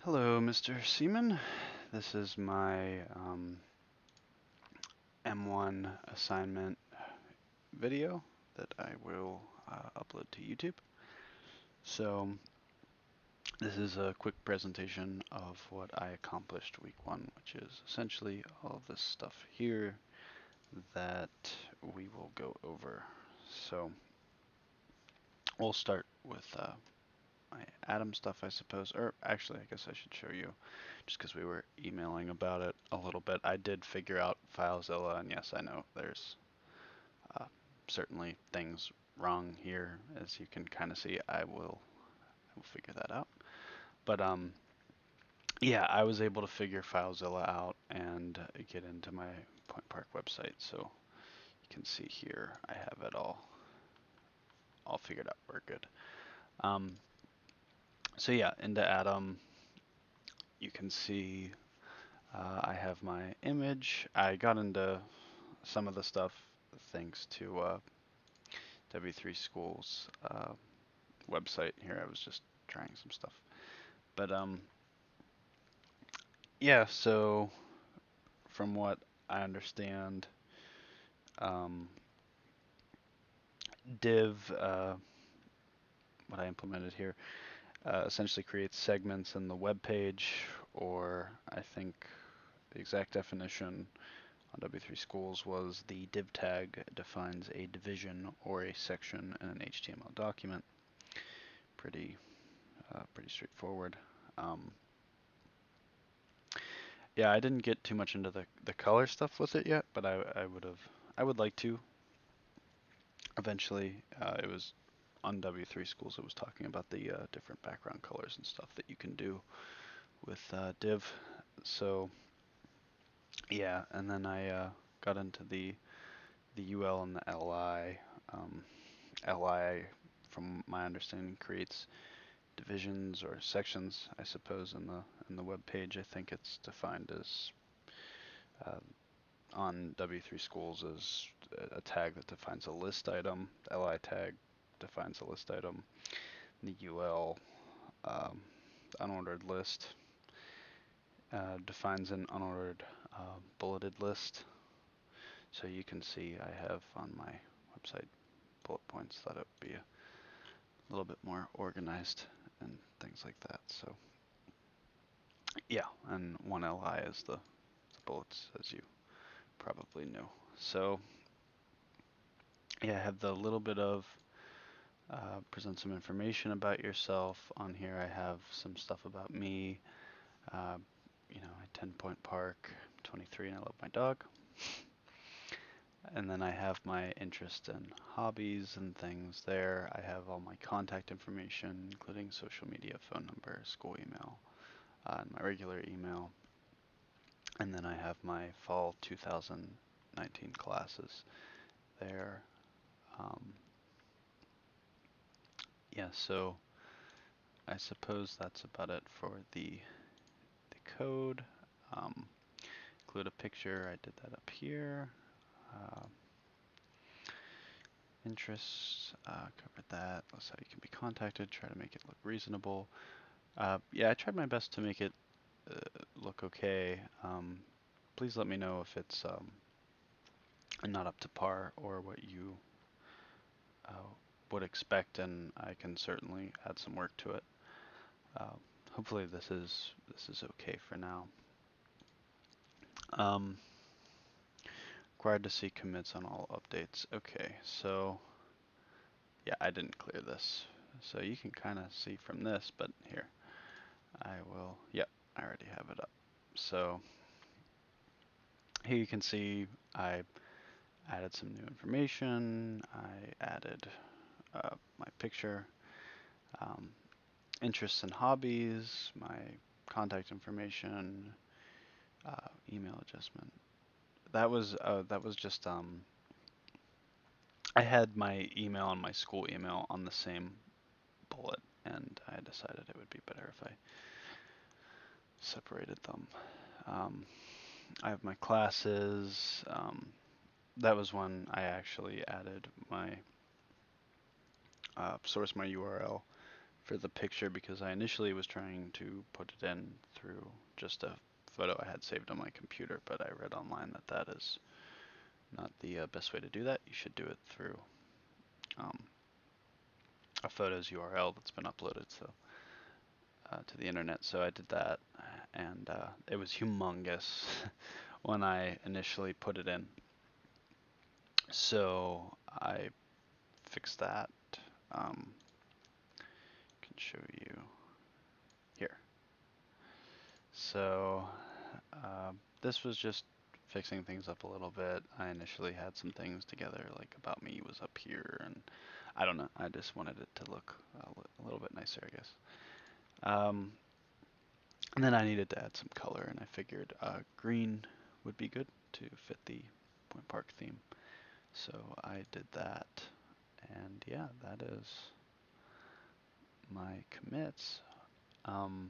Hello, Mr. Seaman. This is my M1 assignment video that I will upload to YouTube. So, this is a quick presentation of what I accomplished week one, which is essentially all of this stuff here that we will go over. So, we'll start with my Atom stuff, I suppose. Or actually, I guess I should show you, just because we were emailing about it a little bit. I did figure out FileZilla, and yes, I know there's uh, certainly things wrong here, as you can kind of see. I will figure that out. But yeah, I was able to figure FileZilla out and get into my Point Park website. So you can see here, I have it all figured out. We're good. Um, so yeah, into Atom, you can see I have my image. I got into some of the stuff thanks to W3 Schools website here. I was just trying some stuff. But yeah, so from what I understand, um, div, what I implemented here, essentially creates segments in the web page, or I think the exact definition on W3 Schools was the div tag defines a division or a section in an HTML document. Pretty straightforward. Um, yeah, I didn't get too much into the color stuff with it yet, but I would like to eventually. It was on W3 Schools. It was talking about the different background colors and stuff that you can do with div. So yeah, and then I got into the UL and the LI. Um, LI, from my understanding, creates divisions or sections, I suppose, in the web page. I think it's defined as uh, on W3 Schools as a tag that defines a list item. The LI tag defines a list item. The UL, unordered list, defines an unordered bulleted list. So you can see I have on my website bullet points that it would be a little bit more organized and things like that. So yeah, and one LI is the bullets, as you probably know. So yeah, I have the little bit of present some information about yourself. On here I have some stuff about me. Uh, I attend Point Park, I'm 23 and I love my dog. And then I have my interest in hobbies and things there. I have all my contact information, including social media, phone number, school email, and my regular email. And then I have my fall 2019 classes there. Um, yeah, so I suppose that's about it for the code. Um, Include a picture. I did that up here. Uh, Interests, covered that. That's how you can be contacted. Try to make it look reasonable. Yeah, I tried my best to make it look okay. Please let me know if it's not up to par or what you uh, would expect, and I can certainly add some work to it. Uh, Hopefully this is okay for now. Um, Required to see commits on all updates. Okay, so yeah, I didn't clear this. So you can kind of see from this, but here, I will, yep, I already have it up. So here you can see I added some new information. I added my picture, um, interests and hobbies, my contact information, email adjustment. That was just I had my email and my school email on the same bullet, and I decided it would be better if I separated them. Um, I have my classes. That was when I actually added my source my URL for the picture because I initially was trying to put it in through just a photo I had saved on my computer, but I read online that that is not the best way to do that. You should do it through um, a photos URL that's been uploaded to the internet. So I did that, and it was humongous when I initially put it in. So I fixed that. Can show you here. So this was just fixing things up a little bit. I initially had some things together, like About Me was up here, and I don't know. I just wanted it to look a little bit nicer, I guess. And then I needed to add some color, and I figured green would be good to fit the Point Park theme. So I did that, and yeah, that is my commits. You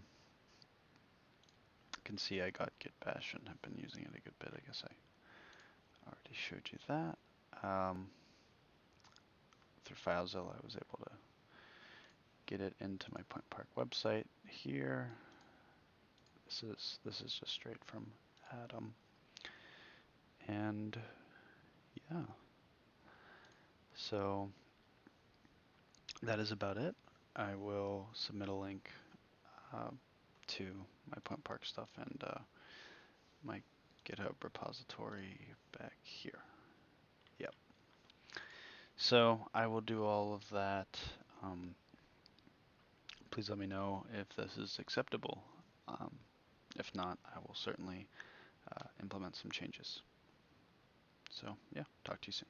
can see I got Git Bash and have been using it a good bit. I guess I already showed you that. Through FileZilla, I was able to get it into my Point Park website here. This is just straight from Atom, and yeah. So that is about it. I will submit a link to my Point Park stuff and my GitHub repository back here. Yep. So I will do all of that. Please let me know if this is acceptable. If not, I will certainly implement some changes. So yeah, talk to you soon.